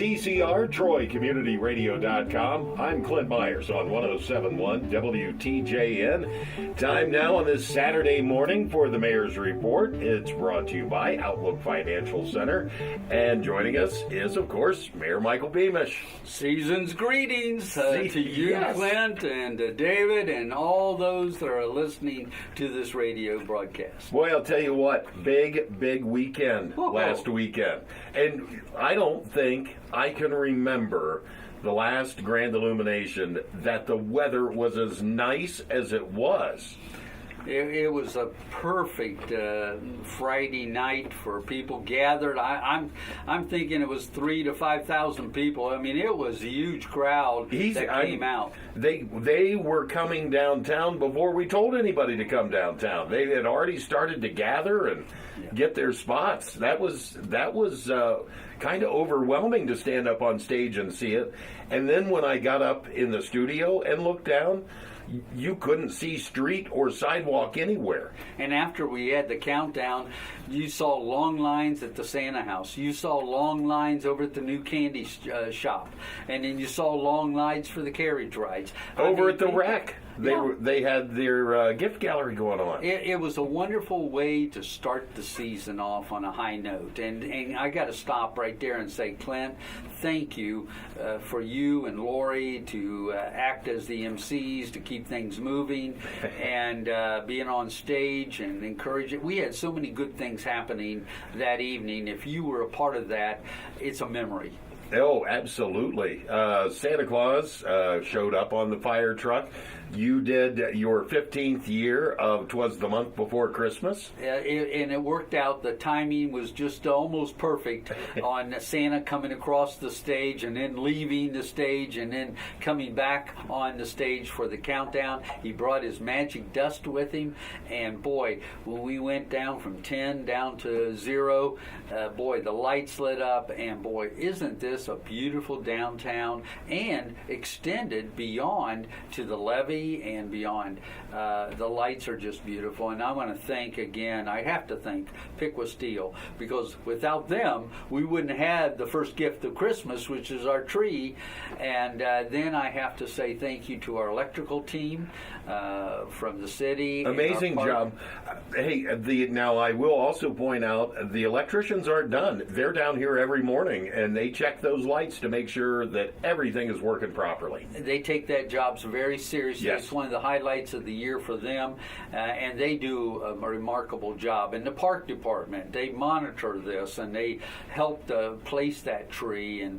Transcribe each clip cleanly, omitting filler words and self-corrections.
TCR, TroyCommunityRadio.com. I'm Clint Myers on 107.1 WTJN. Time now on this Saturday morning for the Mayor's Report. It's brought to you by Outlook Financial Center. And joining us is, of course, Mayor Michael Beamish. Season's greetings to you, yes. Clint, and David, and all those that are listening to this radio broadcast. Boy, I'll tell you what, big weekend last weekend. And I don't think I can remember the last Grand Illumination that the weather was as nice as it was. It was a perfect Friday night for people gathered. I'm thinking it was 3,000 to 5,000 people. I mean, it was a huge crowd that came out. They were coming downtown before we told anybody to come downtown. They had already started to gather and get their spots. That was kind of overwhelming to stand up on stage and see it. And then when I got up in the studio and looked down, you couldn't see street or sidewalk anywhere. And after we had the countdown, you saw long lines at the Santa house. You saw long lines over at the new candy shop. And then you saw long lines for the carriage rides. Over at the Rec. They had their gift gallery going on. It was a wonderful way to start the season off on a high note. And I got to stop right there and say, Clint, thank you for you and Lori to act as the MCs, to keep things moving, and being on stage and encourage it. We had so many good things happening that evening. If you were a part of that, it's a memory. Oh, absolutely. Santa Claus showed up on the fire truck. You did your 15th year of 'Twas the Month Before Christmas. And it worked out. The timing was just almost perfect on Santa coming across the stage and then leaving the stage and then coming back on the stage for the countdown. He brought his magic dust with him. And boy, when we went down from 10 down to 0, boy, the lights lit up. And boy, isn't this a beautiful downtown, and extended beyond to the levee and beyond. The lights are just beautiful, and I want to thank again, I have to thank Piqua Steel, because without them we wouldn't have the first gift of Christmas, which is our tree. And then I have to say thank you to our electrical team from the city. Amazing job. Hey, now I will also point out the electricians aren't done. They're down here every morning and they check those lights to make sure that everything is working properly. They take that job very seriously. Yes. It's one of the highlights of the year for them, and they do a remarkable job. And the park department, they monitor this and they help place that tree.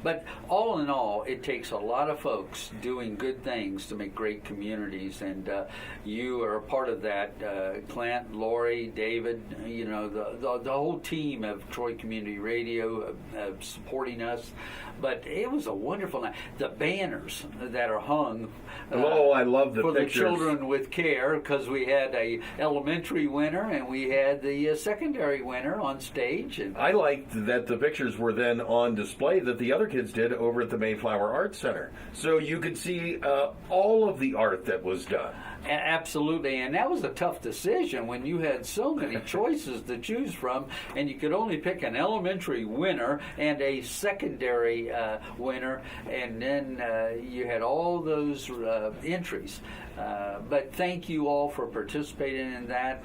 But all in all, it takes a lot of folks doing good things to make great communities, and you are a part of that. Clint, Lori, David, you know, the whole team of Troy Community Radio supporting us. But it was a wonderful night. The banners that are hung I love the for pictures. the children with care, because we had a elementary winner and we had the secondary winner on stage. And I liked that the pictures were then on display that the other kids did over at the Mayflower Arts Center. So you could see all of the art that was done. Absolutely, and that was a tough decision when you had so many choices to choose from, and you could only pick an elementary winner and a secondary winner, and then you had all those entries. But thank you all for participating in that.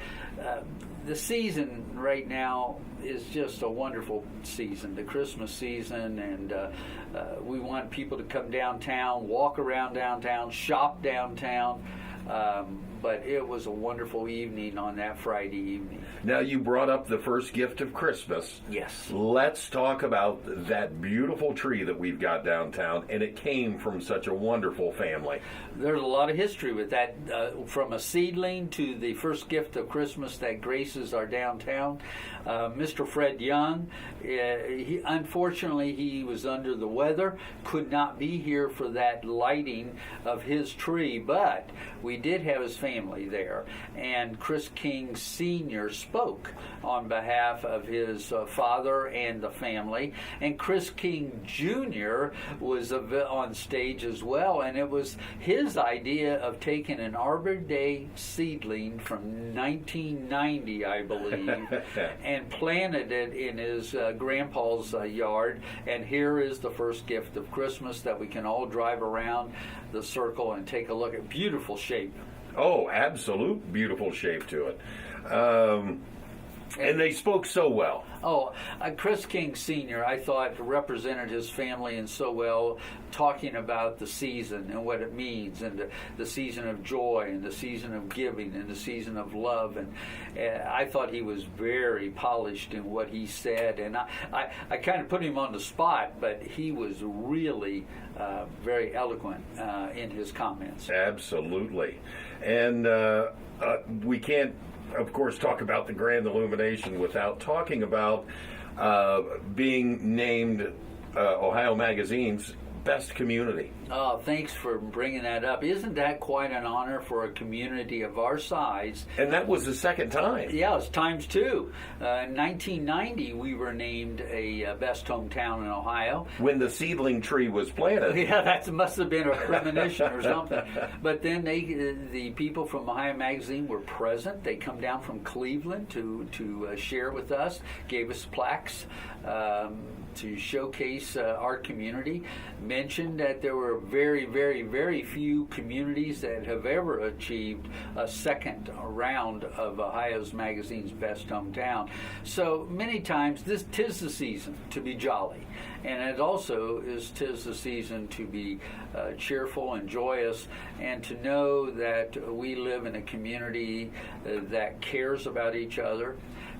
The season right now is just a wonderful season, the Christmas season, and we want people to come downtown, walk around downtown, shop downtown. But it was a wonderful evening on that Friday evening. Now, you brought up the first gift of Christmas. Yes. Let's talk about that beautiful tree that we've got downtown, and it came from such a wonderful family. There's a lot of history with that, from a seedling to the first gift of Christmas that graces our downtown. Mr. Fred Young, unfortunately, he was under the weather, could not be here for that lighting of his tree, but we did have his family family there. And Chris King Sr. spoke on behalf of his father and the family. And Chris King Jr. was on stage as well. And it was his idea of taking an Arbor Day seedling from 1990, I believe, and planted it in his grandpa's yard. And here is the first gift of Christmas that we can all drive around the circle and take a look at. Beautiful shape. Oh, absolute beautiful shape to it. And they spoke so well. Oh, Chris King Sr., I thought, represented his family and so well, talking about the season and what it means, and the season of joy, and the season of giving, and the season of love. And I thought he was very polished in what he said. And I kind of put him on the spot, but he was really very eloquent in his comments. Absolutely. And we can't, of course, talk about the Grand Illumination without talking about being named Ohio Magazine's best community. Oh, thanks for bringing that up. Isn't that quite an honor for a community of our size? And that was the second time. Yeah, it's times two. In 1990, we were named a best hometown in Ohio. When the seedling tree was planted. Yeah, that must have been a premonition or something. But then the people from Ohio Magazine were present. They come down from Cleveland to share with us, gave us plaques to showcase our community. Mentioned that there were very, very, very few communities that have ever achieved a second round of Ohio's Magazine's best hometown. So many times, tis the season to be jolly. And it also tis the season to be cheerful and joyous, and to know that we live in a community that cares about each other.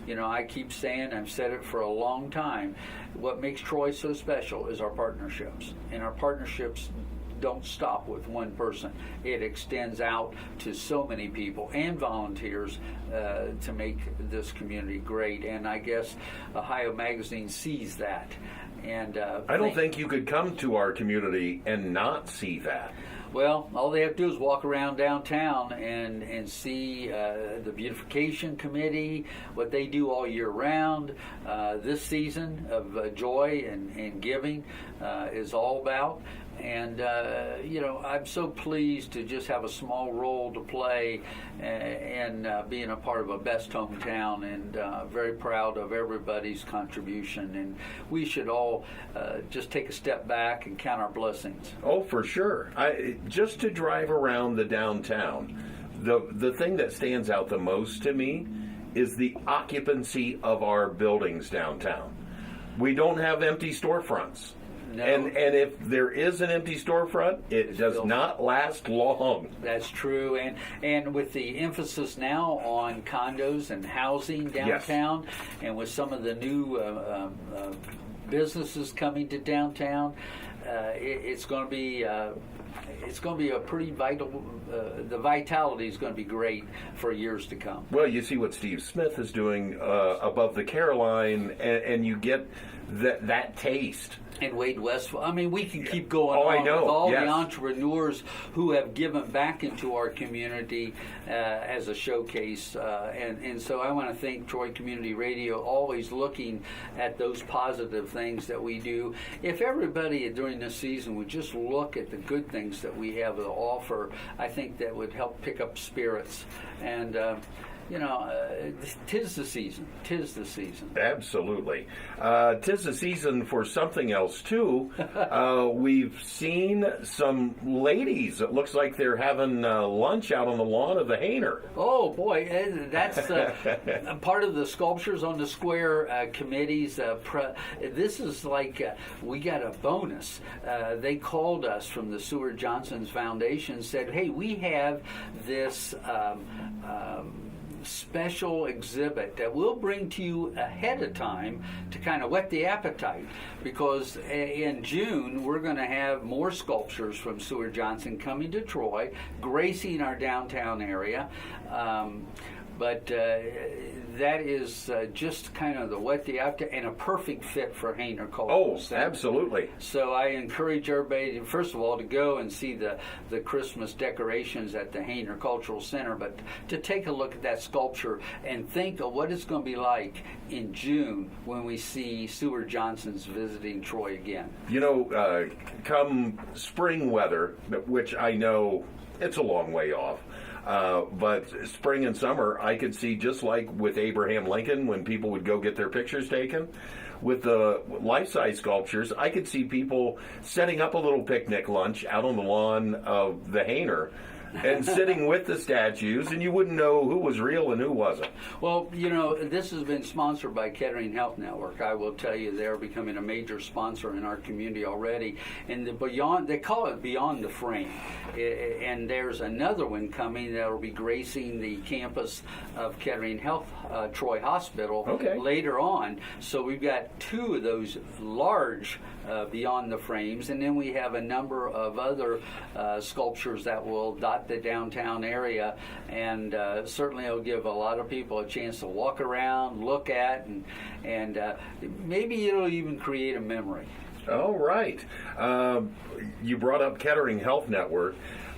You know, I keep saying, I've said it for a long time, what makes Troy so special is our partnerships. And our partnerships don't stop with one person. It extends out to so many people and volunteers to make this community great. And I guess Ohio Magazine sees that. And I don't think you could come to our community and not see that. Well, all they have to do is walk around downtown and see the beautification committee, what they do all year round. This season of joy and giving is all about. And, you know, I'm so pleased to just have a small role to play and being a part of a best hometown, and very proud of everybody's contribution. And we should all just take a step back and count our blessings. Oh, for sure. Just to drive around the downtown, the thing that stands out the most to me is the occupancy of our buildings downtown. We don't have empty storefronts. No. And if there is an empty storefront, it does not last long. That's true. And with the emphasis now on condos and housing downtown, yes, and with some of the new businesses coming to downtown, it's going to be a pretty vital. The vitality is going to be great for years to come. Well, you see what Steve Smith is doing above the Caroline, and you get that taste. And Wade Westfall. I mean, we can keep going on with all yes, the entrepreneurs who have given back into our community as a showcase. And so I want to thank Troy Community Radio, always looking at those positive things that we do. If everybody during this season would just look at the good things that we have to offer, I think that would help pick up spirits. And you know, tis the season. Tis the season. Absolutely. Tis the season for something else, too. We've seen some ladies. It looks like they're having lunch out on the lawn of the Hayner. Oh, boy. That's part of the Sculptures on the Square committee's. This is like we got a bonus. They called us from the Seward Johnson's Foundation, said, hey, we have this special exhibit that we'll bring to you ahead of time to kind of whet the appetite, because in June we're going to have more sculptures from Seward Johnson coming to Troy, gracing our downtown area. but that is just kind of the what the out and a perfect fit for Hayner Cultural Oh, Center. absolutely. So I encourage everybody, first of all, to go and see the Christmas decorations at the Hayner Cultural Center, but to take a look at that sculpture and think of what it's going to be like in June when we see Seward Johnson's visiting Troy again. You know, come spring weather, which I know it's a long way off, but spring and summer, I could see, just like with Abraham Lincoln when people would go get their pictures taken, with the life-size sculptures, I could see people setting up a little picnic lunch out on the lawn of the Hayner and sitting with the statues, and you wouldn't know who was real and who wasn't. Well, you know, this has been sponsored by Kettering Health Network. I will tell you, they're becoming a major sponsor in our community already. And they call it Beyond the Frame. And there's another one coming that will be gracing the campus of Kettering Health Troy Hospital later on. So we've got two of those large Beyond the Frames, and then we have a number of other sculptures that will dot the downtown area, and certainly it'll give a lot of people a chance to walk around, look at, and maybe it'll even create a memory. All right. You brought up Kettering Health Network.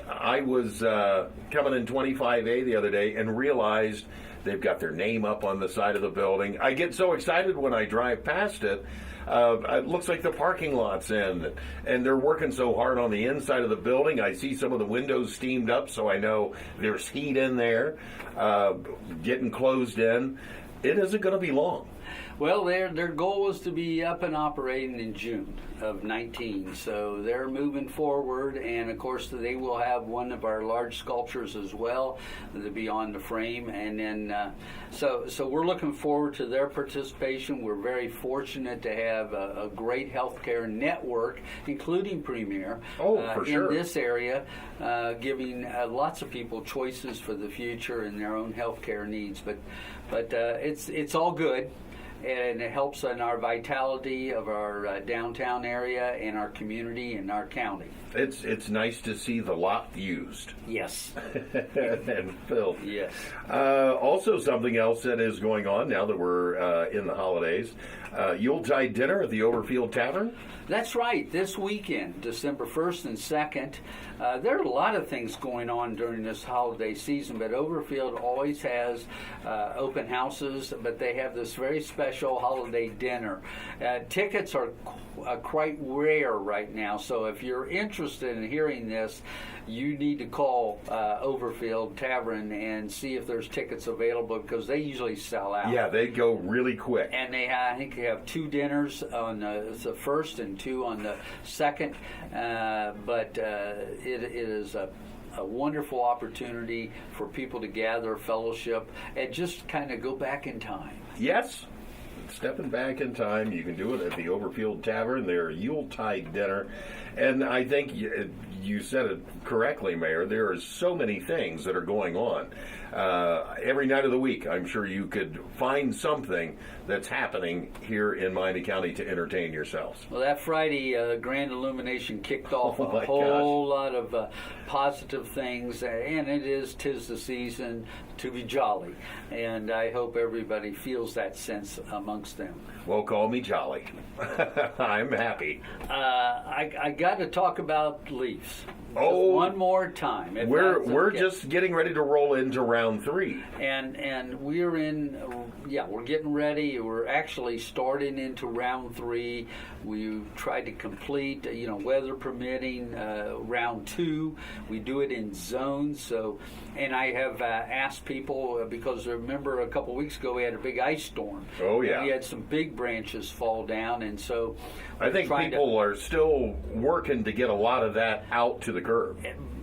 I was coming in 25A the other day and realized they've got their name up on the side of the building. I get so excited when I drive past it. It looks like the parking lot's in, and they're working so hard on the inside of the building. I see some of the windows steamed up, so I know there's heat in there, getting closed in. It isn't going to be long. Well, their goal was to be up and operating in June of 19, so they're moving forward, and of course they will have one of our large sculptures as well, the Beyond the Frame, and then so we're looking forward to their participation. We're very fortunate to have a great healthcare network, including Premier, in this area, giving lots of people choices for the future and their own healthcare needs. But it's all good. And it helps in our vitality of our downtown area and our community and our county. It's nice to see the lot used. Yes. And filled. Yes. Also, something else that is going on now that we're in the holidays, Yuletide Dinner at the Overfield Tavern. That's right. This weekend, December 1st and 2nd, there are a lot of things going on during this holiday season, but Overfield always has open houses, but they have this very special holiday dinner. Tickets are quite rare right now, so if you're interested in hearing this, you need to call Overfield Tavern and see if there's tickets available, because they usually sell out. Yeah, they go really quick. And I think they have 2 dinners on the first and 2 on the second, but it is a wonderful opportunity for people to gather, fellowship, and just kind of go back in time. Yes. Stepping back in time, you can do it at the Overfield Tavern, their Yuletide Dinner. And I think you said it correctly, Mayor. There are so many things that are going on. Every night of the week, I'm sure you could find something that's happening here in Miami County to entertain yourselves. Well, that Friday, Grand Illumination kicked off Oh, a whole lot of positive things, and 'tis the season to be jolly. And I hope everybody feels that sense amongst them. Well, call me jolly. I'm happy. I got to talk about Leafs. Oh, one more time. We're just getting ready to roll into round 3. And we're we're getting ready. We're actually starting into round 3. We tried to complete, weather permitting, round 2. We do it in zones. So, and I have asked people, because remember a couple weeks ago we had a big ice storm. Oh yeah. We had some big branches fall down, and so I think people are still working to get a lot of that out to the curb.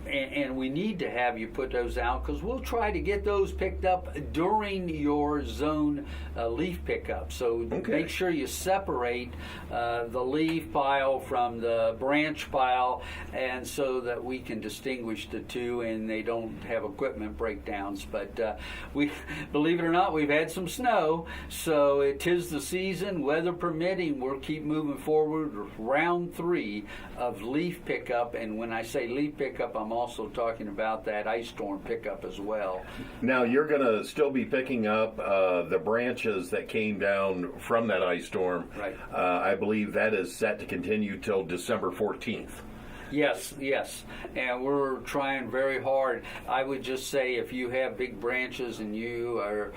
And we need to have you put those out, because we'll try to get those picked up during your zone leaf pickup. So make sure you separate the leaf pile from the branch pile, and so that we can distinguish the two and they don't have equipment breakdowns. But we, believe it or not, we've had some snow, so it is the season, weather permitting. We'll keep moving forward. Round 3 of leaf pickup, and when I say leaf pickup, I'm also talking about that ice storm pickup as well. Now, you're going to still be picking up the branches that came down from that ice storm. Right. I believe that is set to continue till December 14th. Yes, and we're trying very hard. I would just say if you have big branches and you are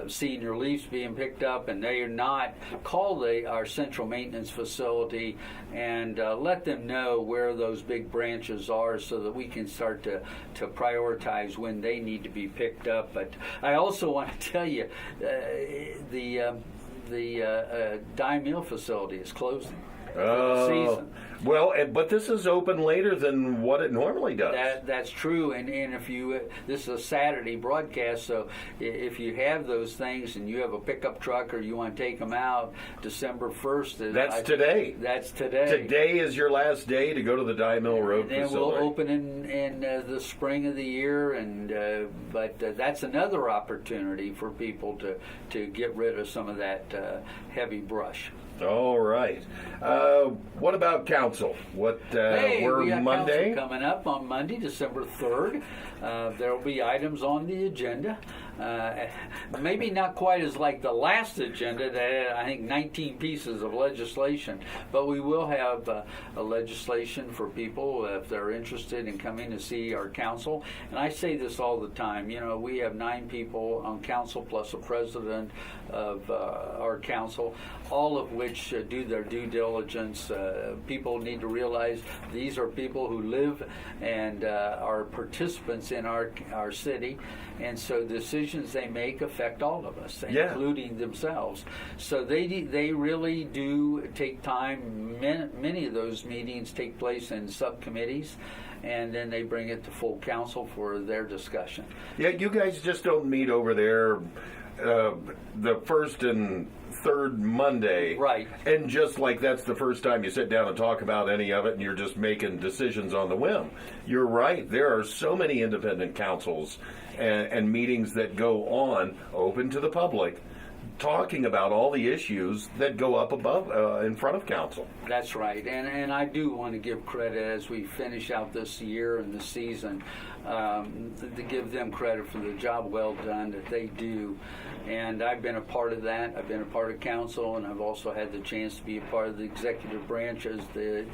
seeing your leaves being picked up and they are not, call our central maintenance facility and let them know where those big branches are so that we can start to prioritize when they need to be picked up. But I also want to tell you the dye mill facility is closing. Season. Well, but this is open later than what it normally does. That's true, and if you this is a Saturday broadcast, so if you have those things and you have a pickup truck or you want to take them out, December 1st. That's today. That's today. Today is your last day to go to the Dye Mill Road and facility. We'll open in the spring of the year, and but that's another opportunity for people to get rid of some of that heavy brush. All right. What about council? We're we got Monday. council coming up on Monday, December 3rd. There will be items on the agenda. Maybe not quite as like the last agenda that had, I think, 19 pieces of legislation, but we will have a legislation for people if they're interested in coming to see our council. And I say this all the time. You know, we have 9 people on council plus a president of our council, all of which do their due diligence. People need to realize these are people who live and are participants in our city, and so decisions they make affect all of us, including themselves. So they really do take time. Many of those meetings take place in subcommittees, and then they bring it to full council for their discussion. Yeah, you guys just don't meet over there the first and third Monday. Right. And just like that's the first time you sit down and talk about any of it and you're just making decisions on the whim. You're right. There are so many independent councils and meetings that go on open to the public talking about all the issues that go up above in front of council. That's right, and I do want to give credit as we finish out this year and the season to give them credit for the job well done that they do. And I've been a part of that. I've been a part of council, and I've also had the chance to be a part of the executive branch as the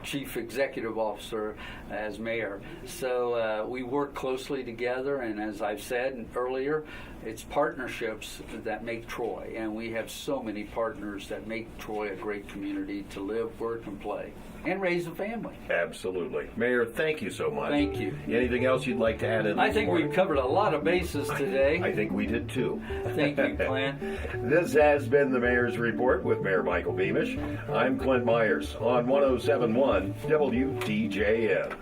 chief executive officer as mayor. So we work closely together, and as I've said earlier, it's partnerships that make Troy, and we have so many partners that make Troy a great community to live, work, and play, and raise a family. Absolutely. Mayor, thank you so much. Thank you. Anything else you'd like to add in? I think we've covered a lot of bases today. I think we did too. Thank you, Clint. This has been the Mayor's Report with Mayor Michael Beamish. I'm Clint Myers on 107.1 WTJN.